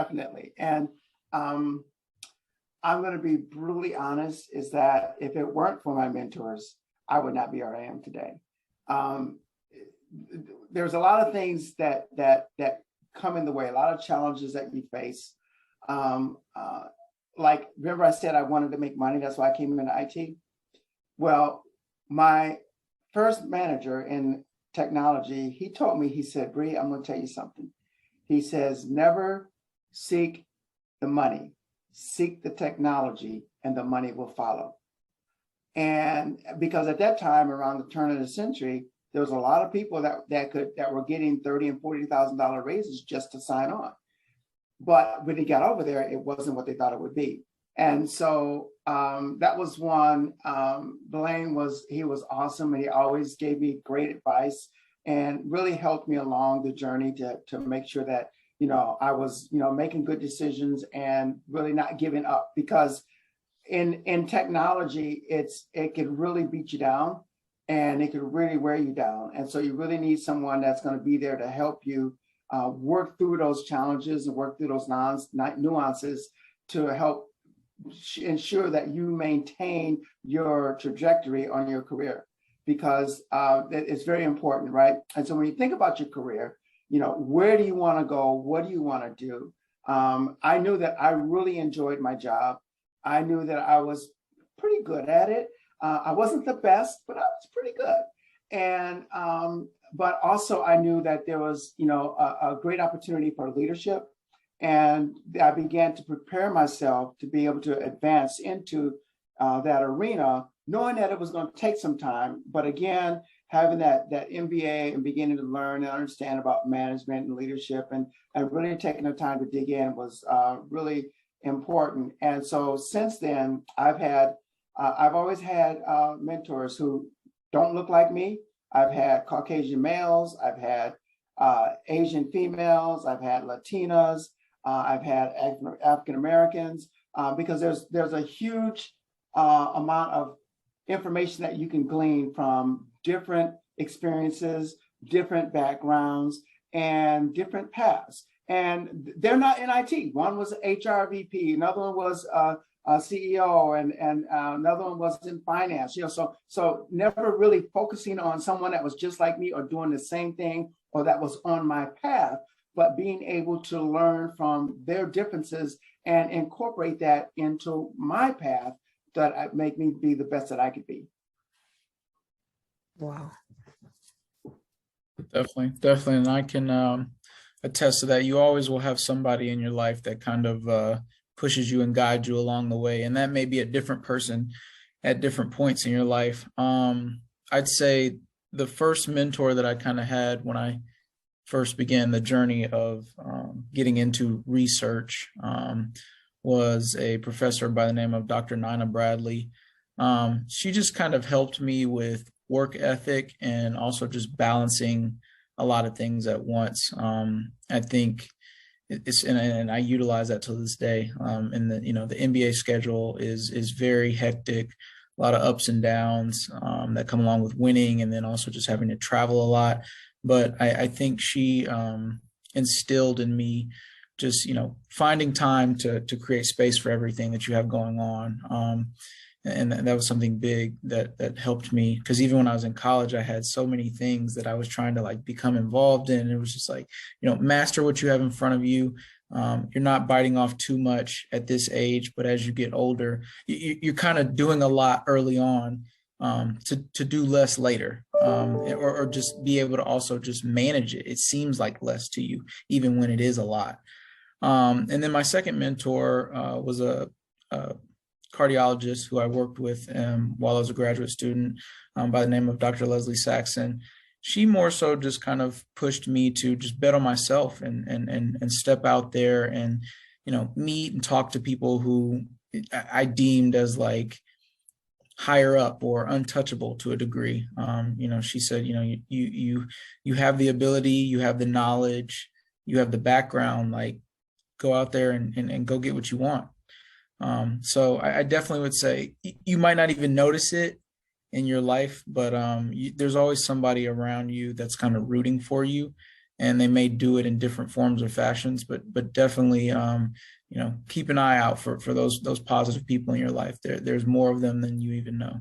definitely. And I'm going to be brutally honest, is that if it weren't for my mentors, I would not be where I am today. There's a lot of things that come in the way, a lot of challenges that you face. Like, remember I said I wanted to make money, that's why I came into IT? Well, my first manager in technology, he told me, he said, Bree, I'm going to tell you something. He says, never seek the money, seek the technology, and the money will follow. And because at that time, around the turn of the century, there was a lot of people that were getting $30,000 and $40,000 raises just to sign on. But when he got over there, it wasn't what they thought it would be. And so that was one. Blaine was awesome, and he always gave me great advice and really helped me along the journey to make sure that, I was, making good decisions and really not giving up, because in technology, it can really beat you down and it can really wear you down. And so you really need someone that's going to be there to help you work through those challenges and work through those nuances to help ensure that you maintain your trajectory on your career, because it's very important, right? And so when you think about your career, where do you want to go? What do you want to do? I knew that I really enjoyed my job. I knew that I was pretty good at it. I wasn't the best, but I was pretty good. And but also I knew that there was, a great opportunity for leadership. And I began to prepare myself to be able to advance into that arena, knowing that it was going to take some time. But again, having that MBA and beginning to learn and understand about management and leadership and really taking the time to dig in was really important. And so since then, I've always had mentors who don't look like me. I've had Caucasian males, I've had Asian females, I've had Latinas, I've had African Americans, because there's a huge amount of information that you can glean from different experiences, different backgrounds, and different paths. And they're not in IT. One was HR VP, another one was a CEO, and another one was in finance. So never really focusing on someone that was just like me or doing the same thing or that was on my path, but being able to learn from their differences and incorporate that into my path that make me be the best that I could be. Wow. Definitely. And I can attest to that. You always will have somebody in your life that kind of pushes you and guides you along the way. And that may be a different person at different points in your life. I'd say the first mentor that I kind of had when I first began the journey of getting into research was a professor by the name of Dr. Nina Bradley. She just kind of helped me with work ethic and also just balancing a lot of things at once. I think and I utilize that to this day. And the MBA schedule is very hectic, a lot of ups and downs that come along with winning, and then also just having to travel a lot. But I think she instilled in me just, finding time to create space for everything that you have going on. And that was something big that helped me, because even when I was in college, I had so many things that I was trying to become involved in. It was just master what you have in front of you. You're not biting off too much at this age, but as you get older, you're kind of doing a lot early on to do less later, or just be able to also just manage it. It seems like less to you, even when it is a lot. And then my second mentor was a cardiologist who I worked with while I was a graduate student, by the name of Dr. Leslie Saxon. She more so just kind of pushed me to just bet on myself and step out there and, meet and talk to people who I deemed as higher up or untouchable to a degree. She said, you have the ability, you have the knowledge, you have the background, go out there and go get what you want. So I definitely would say you might not even notice it in your life, but there's always somebody around you that's kind of rooting for you. and they may do it in different forms or fashions, but definitely, keep an eye out for those positive people in your life. There's more of them than you even know.